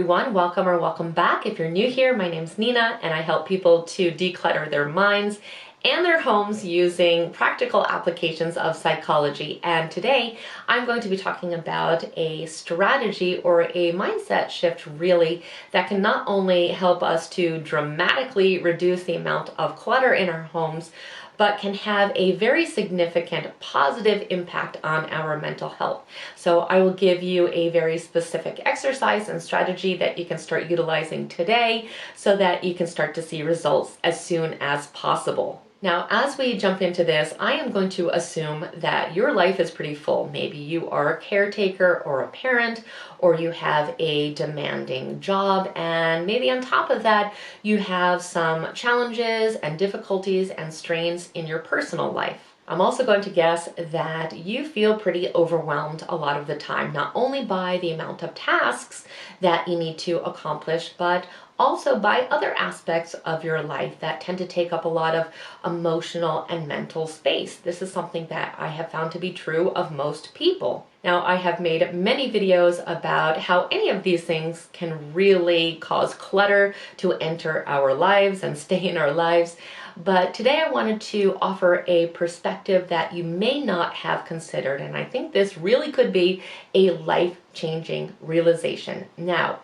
everyone, welcome or welcome back. If you're new here, my name's Nina and I help people to declutter their minds and their homes using practical applications of psychology. And today I'm going to be talking about a strategy or a mindset shift really that can not only help us to dramatically reduce the amount of clutter in our homes, but can have a very significant positive impact on our mental health. So I will give you a very specific exercise and strategy that you can start utilizing today so that you can start to see results as soon as possible. Now, as we jump into this, I am going to assume that your life is pretty full. Maybe you are a caretaker or a parent, or you have a demanding job, and maybe on top of that, you have some challenges and difficulties and strains in your personal life. I'm also going to guess that you feel pretty overwhelmed a lot of the time, not only by the amount of tasks that you need to accomplish, but also by other aspects of your life that tend to take up a lot of emotional and mental space. This is something that I have found to be true of most people. Now, I have made many videos about how any of these things can really cause clutter to enter our lives and stay in our lives. But today I wanted to offer a perspective that you may not have considered, and I think this really could be a life-changing realization. Now,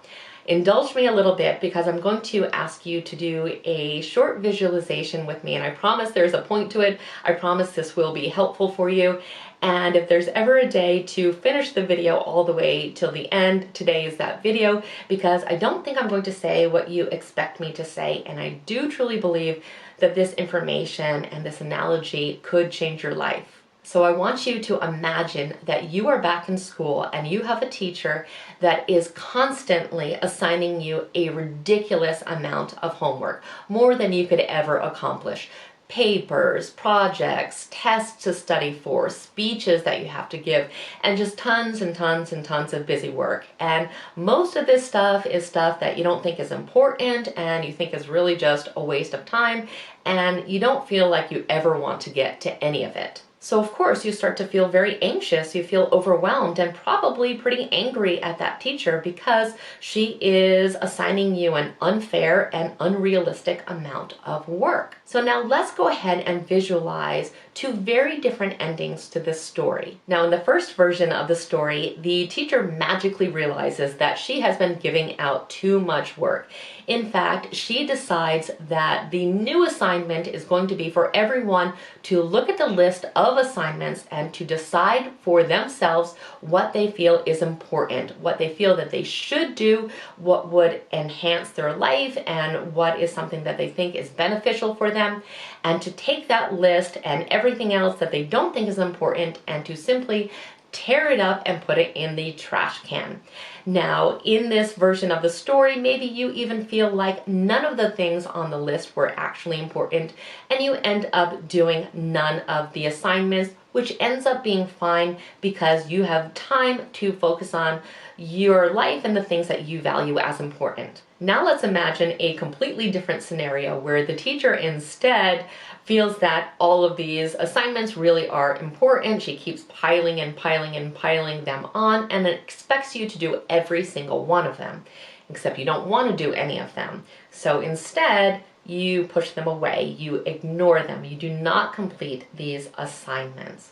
indulge me a little bit because I'm going to ask you to do a short visualization with me, and I promise there's a point to it. I promise this will be helpful for you. And if there's ever a day to finish the video all the way till the end, today is that video, because I don't think I'm going to say what you expect me to say, and I do truly believe that this information and this analogy could change your life. So I want you to imagine that you are back in school and you have a teacher that is constantly assigning you a ridiculous amount of homework, more than you could ever accomplish. Papers, projects, tests to study for, speeches that you have to give, and just tons and tons and tons of busy work. And most of this stuff is stuff that you don't think is important and you think is really just a waste of time, and you don't feel like you ever want to get to any of it. So of course you start to feel very anxious, you feel overwhelmed and probably pretty angry at that teacher because she is assigning you an unfair and unrealistic amount of work. So now let's go ahead and visualize two very different endings to this story. Now in the first version of the story, the teacher magically realizes that she has been giving out too much work. In fact, she decides that the new assignment is going to be for everyone to look at the list of assignments and to decide for themselves what they feel is important, what they feel that they should do, what would enhance their life, and what is something that they think is beneficial for them, and to take that list and everything else that they don't think is important and to simply tear it up and put it in the trash can. Now, in this version of the story, maybe you even feel like none of the things on the list were actually important, and you end up doing none of the assignments, which ends up being fine because you have time to focus on your life and the things that you value as important. Now let's imagine a completely different scenario where the teacher instead feels that all of these assignments really are important. She keeps piling and piling and piling them on and expects you to do every single one of them, except you don't want to do any of them. So instead, you push them away, you ignore them, you do not complete these assignments.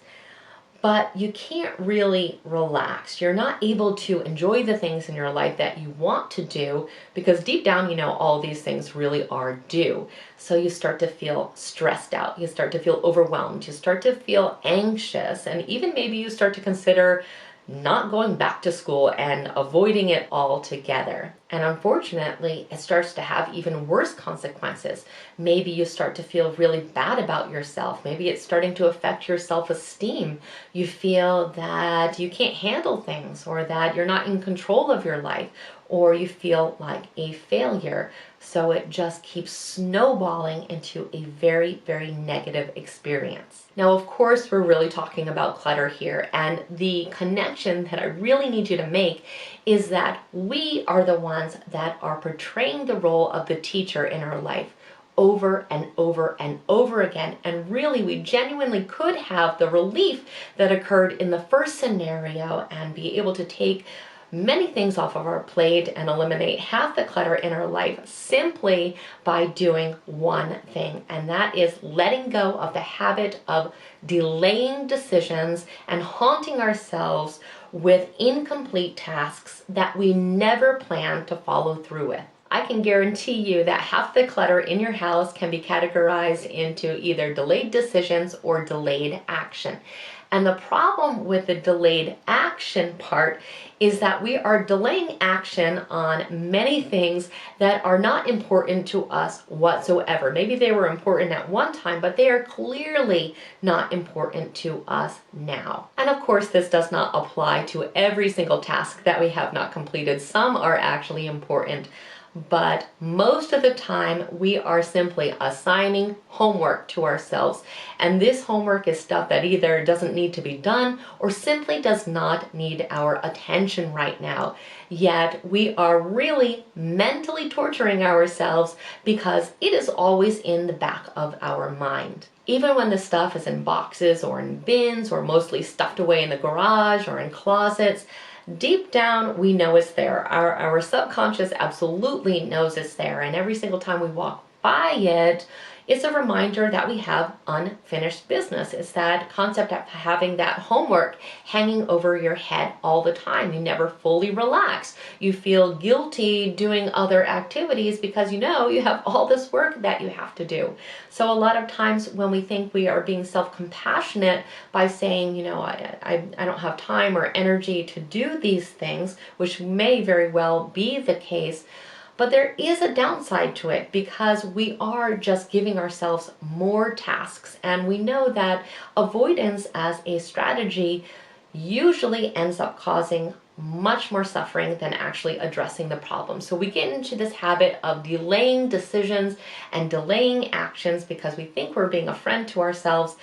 But you can't really relax. You're not able to enjoy the things in your life that you want to do because deep down, you know, all these things really are due. So you start to feel stressed out. You start to feel overwhelmed. You start to feel anxious. And even maybe you start to consider not going back to school and avoiding it altogether. And unfortunately, it starts to have even worse consequences. Maybe you start to feel really bad about yourself. Maybe it's starting to affect your self-esteem. You feel that you can't handle things, or that you're not in control of your life, or you feel like a failure. So it just keeps snowballing into a very, very negative experience. Now, of course, we're really talking about clutter here, and the connection that I really need you to make is that we are the ones that are portraying the role of the teacher in our life over and over and over again. And really, we genuinely could have the relief that occurred in the first scenario and be able to take many things off of our plate and eliminate half the clutter in our life simply by doing one thing, and that is letting go of the habit of delaying decisions and haunting ourselves with incomplete tasks that we never plan to follow through with. I can guarantee you that half the clutter in your house can be categorized into either delayed decisions or delayed action. And the problem with the delayed action part is that we are delaying action on many things that are not important to us whatsoever. Maybe they were important at one time, but they are clearly not important to us now. And of course, this does not apply to every single task that we have not completed. Some are actually important, but most of the time we are simply assigning homework to ourselves. And this homework is stuff that either doesn't need to be done or simply does not need our attention right now. Yet we are really mentally torturing ourselves because it is always in the back of our mind. Even when the stuff is in boxes or in bins or mostly stuffed away in the garage or in closets, deep down, we know it's there. Our subconscious absolutely knows it's there. And every single time we walk by it, it's a reminder that we have unfinished business. It's that concept of having that homework hanging over your head all the time. You never fully relax. You feel guilty doing other activities because you know you have all this work that you have to do. So a lot of times when we think we are being self-compassionate by saying, you know, I don't have time or energy to do these things, which may very well be the case, but there is a downside to it because we are just giving ourselves more tasks, and we know that avoidance as a strategy usually ends up causing much more suffering than actually addressing the problem. So we get into this habit of delaying decisions and delaying actions because we think we're being a friend to ourselves.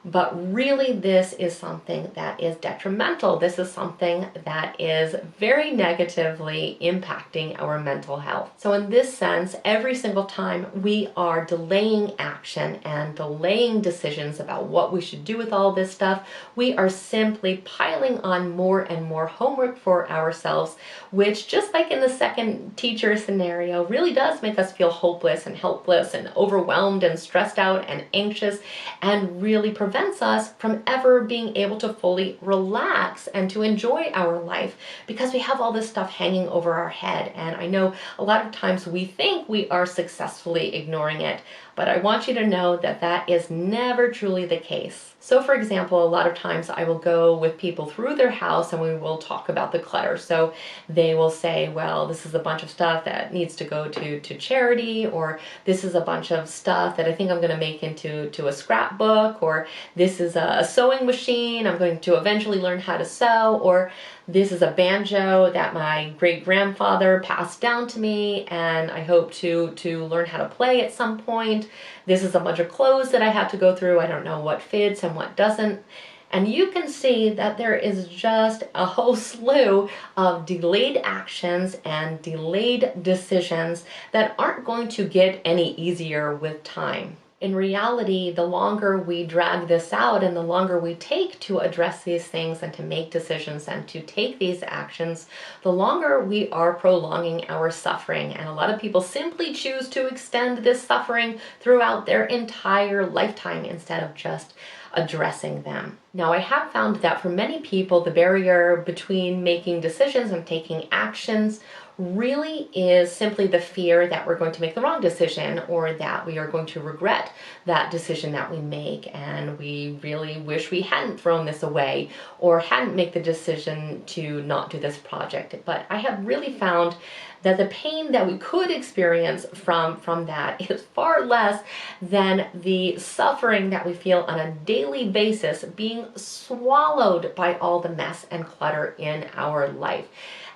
But really, this is something that is detrimental. This is something that is very negatively impacting our mental health. So in this sense, every single time we are delaying action and delaying decisions about what we should do with all this stuff, we are simply piling on more and more homework for ourselves, which, just like in the second teacher scenario, really does make us feel hopeless and helpless and overwhelmed and stressed out and anxious, and really prevents us from ever being able to fully relax and to enjoy our life because we have all this stuff hanging over our head. And I know a lot of times we think we are successfully ignoring it, but I want you to know that that is never truly the case. So for example, a lot of times I will go with people through their house and we will talk about the clutter. So they will say, well, this is a bunch of stuff that needs to go to charity, or this is a bunch of stuff that I think I'm going to make into a scrapbook, or this is a sewing machine, I'm going to eventually learn how to sew, or this is a banjo that my great-grandfather passed down to me and I hope to learn how to play at some point. This is a bunch of clothes that I have to go through. I don't know what fits and what doesn't. And you can see that there is just a whole slew of delayed actions and delayed decisions that aren't going to get any easier with time. In reality, the longer we drag this out and the longer we take to address these things and to make decisions and to take these actions, the longer we are prolonging our suffering. And a lot of people simply choose to extend this suffering throughout their entire lifetime instead of just addressing them. Now, I have found that for many people, the barrier between making decisions and taking actions really is simply the fear that we're going to make the wrong decision or that we are going to regret that decision that we make, and we really wish we hadn't thrown this away or hadn't made the decision to not do this project. But I have really found that the pain that we could experience from that is far less than the suffering that we feel on a daily basis being swallowed by all the mess and clutter in our life.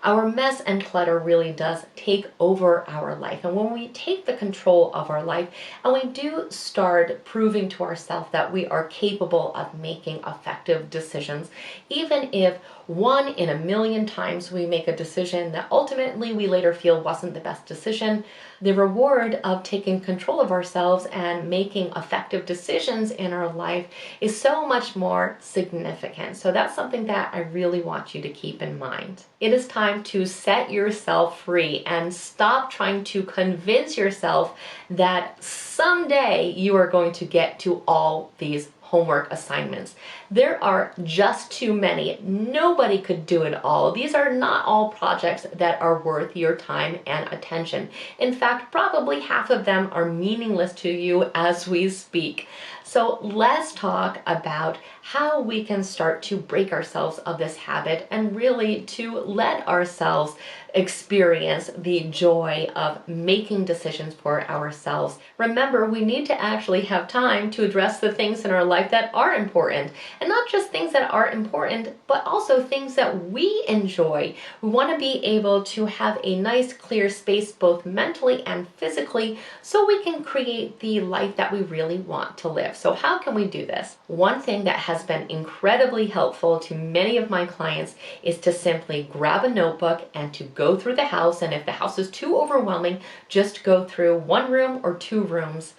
Our mess and clutter really does take over our life. And when we take the control of our life and we do start proving to ourselves that we are capable of making effective decisions, even if 1 in a million times we make a decision that ultimately we later feel wasn't the best decision, the reward of taking control of ourselves and making effective decisions in our life is so much more significant. So that's something that I really want you to keep in mind. It is time to set yourself free and stop trying to convince yourself that someday you are going to get to all these homework assignments. There are just too many. Nobody could do it all. These are not all projects that are worth your time and attention. In fact, probably half of them are meaningless to you as we speak. So let's talk about how we can start to break ourselves of this habit and really to let ourselves experience the joy of making decisions for ourselves. Remember, we need to actually have time to address the things in our life that are important, and not just things that are important, but also things that we enjoy. We want to be able to have a nice clear space both mentally and physically so we can create the life that we really want to live. So how can we do this? One thing that has been incredibly helpful to many of my clients is to simply grab a notebook and to go through the house, and if the house is too overwhelming, just go through one room or two rooms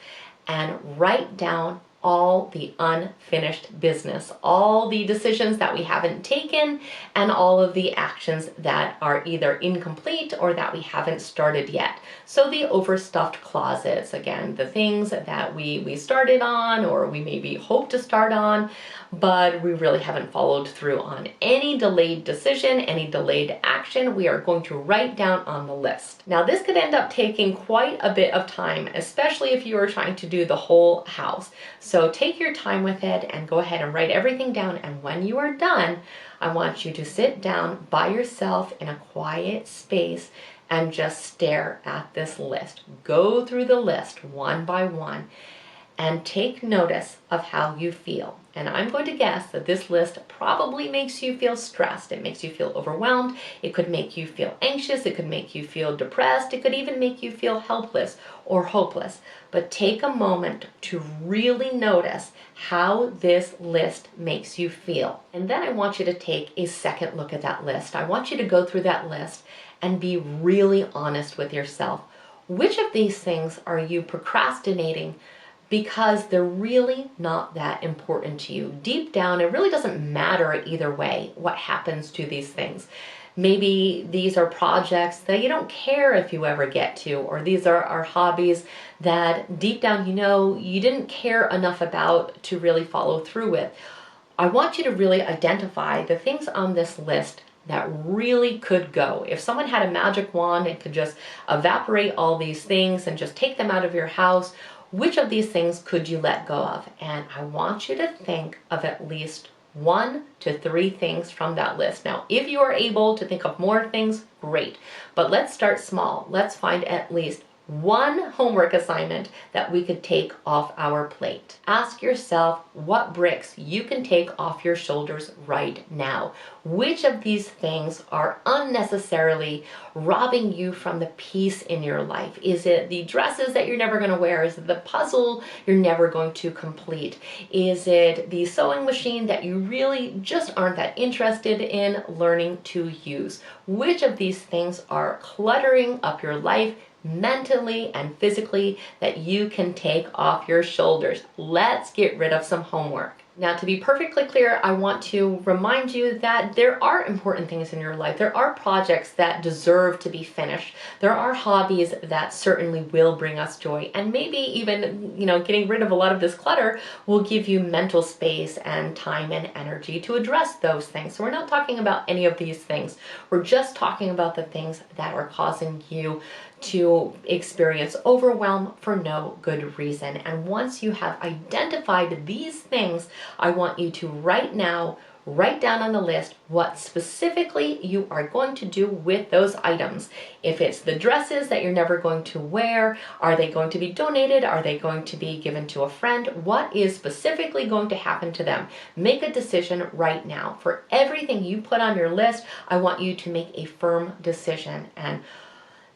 and write down all the unfinished business, all the decisions that we haven't taken, and all of the actions that are either incomplete or that we haven't started yet. So the overstuffed closets, again, the things that we started on or we maybe hope to start on, but we really haven't followed through on. Any delayed decision, any delayed action, we are going to write down on the list. Now this could end up taking quite a bit of time, especially if you are trying to do the whole house. So take your time with it and go ahead and write everything down, and when you are done, I want you to sit down by yourself in a quiet space and just stare at this list. Go through the list one by one and take notice of how you feel. And I'm going to guess that this list probably makes you feel stressed. It makes you feel overwhelmed. It could make you feel anxious. It could make you feel depressed. It could even make you feel helpless or hopeless. But take a moment to really notice how this list makes you feel. And then I want you to take a second look at that list. I want you to go through that list and be really honest with yourself. Which of these things are you procrastinating because they're really not that important to you? Deep down, it really doesn't matter either way what happens to these things. Maybe these are projects that you don't care if you ever get to, or these are hobbies that deep down you know you didn't care enough about to really follow through with. I want you to really identify the things on this list that really could go. If someone had a magic wand and could just evaporate all these things and just take them out of your house, which of these things could you let go of? And I want you to think of at least 1 to 3 things from that list. Now, if you are able to think of more things, great. But let's start small. Let's find at least one homework assignment that we could take off our plate. Ask yourself what bricks you can take off your shoulders right now. Which of these things are unnecessarily robbing you from the peace in your life? Is it the dresses that you're never going to wear? Is it the puzzle you're never going to complete? Is it the sewing machine that you really just aren't that interested in learning to use? Which of these things are cluttering up your life mentally and physically that you can take off your shoulders? Let's get rid of some homework. Now, to be perfectly clear, I want to remind you that there are important things in your life. There are projects that deserve to be finished. There are hobbies that certainly will bring us joy. And maybe even, getting rid of a lot of this clutter will give you mental space and time and energy to address those things. So we're not talking about any of these things. We're just talking about the things that are causing you to experience overwhelm for no good reason. And once you have identified these things, I want you to right now write down on the list what specifically you are going to do with those items. If it's the dresses that you're never going to wear, are they going to be donated? Are they going to be given to a friend? What is specifically going to happen to them? Make a decision right now. For everything you put on your list, I want you to make a firm decision. And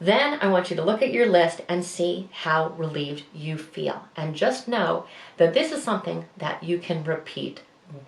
then I want you to look at your list and see how relieved you feel. And just know that this is something that you can repeat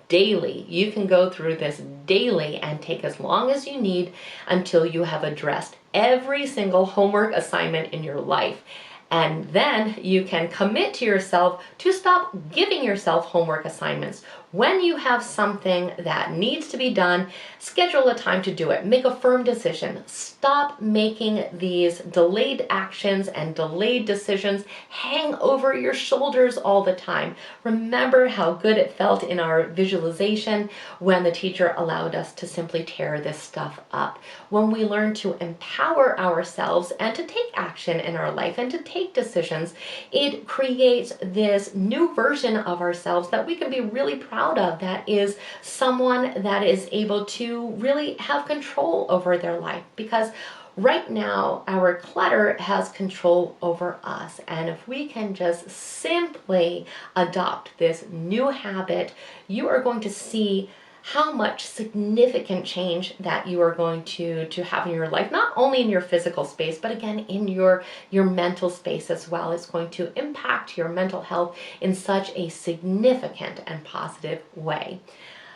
daily. You can go through this daily and take as long as you need until you have addressed every single homework assignment in your life. And then you can commit to yourself to stop giving yourself homework assignments. When you have something that needs to be done, schedule a time to do it. Make a firm decision. Stop making these delayed actions and delayed decisions hang over your shoulders all the time. Remember how good it felt in our visualization when the teacher allowed us to simply tear this stuff up. When we learn to empower ourselves and to take action in our life and to take decisions, it creates this new version of ourselves that we can be really proud of, that is someone that is able to really have control over their life. Because right now, our clutter has control over us. And if we can just simply adopt this new habit, you are going to see how much significant change that you are going to have in your life, not only in your physical space, but again, in your mental space as well. It's going to impact your mental health in such a significant and positive way.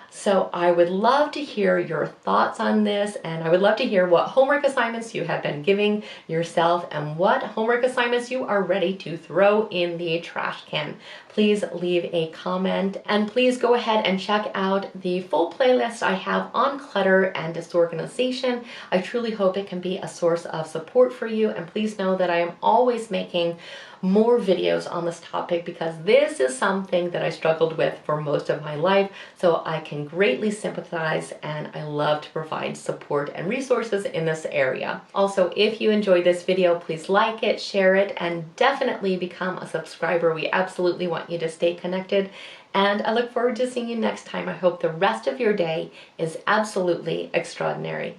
So I would love to hear your thoughts on this, and I would love to hear what homework assignments you have been giving yourself and what homework assignments you are ready to throw in the trash can. Please leave a comment, and please go ahead and check out the full playlist I have on clutter and disorganization. I truly hope it can be a source of support for you, and please know that I am always making more videos on this topic because this is something that I struggled with for most of my life, so I can greatly sympathize, and I love to provide support and resources in this area. Also, if you enjoyed this video, please like it, share it, and definitely become a subscriber. We absolutely want you to stay connected, and I look forward to seeing you next time. I hope the rest of your day is absolutely extraordinary.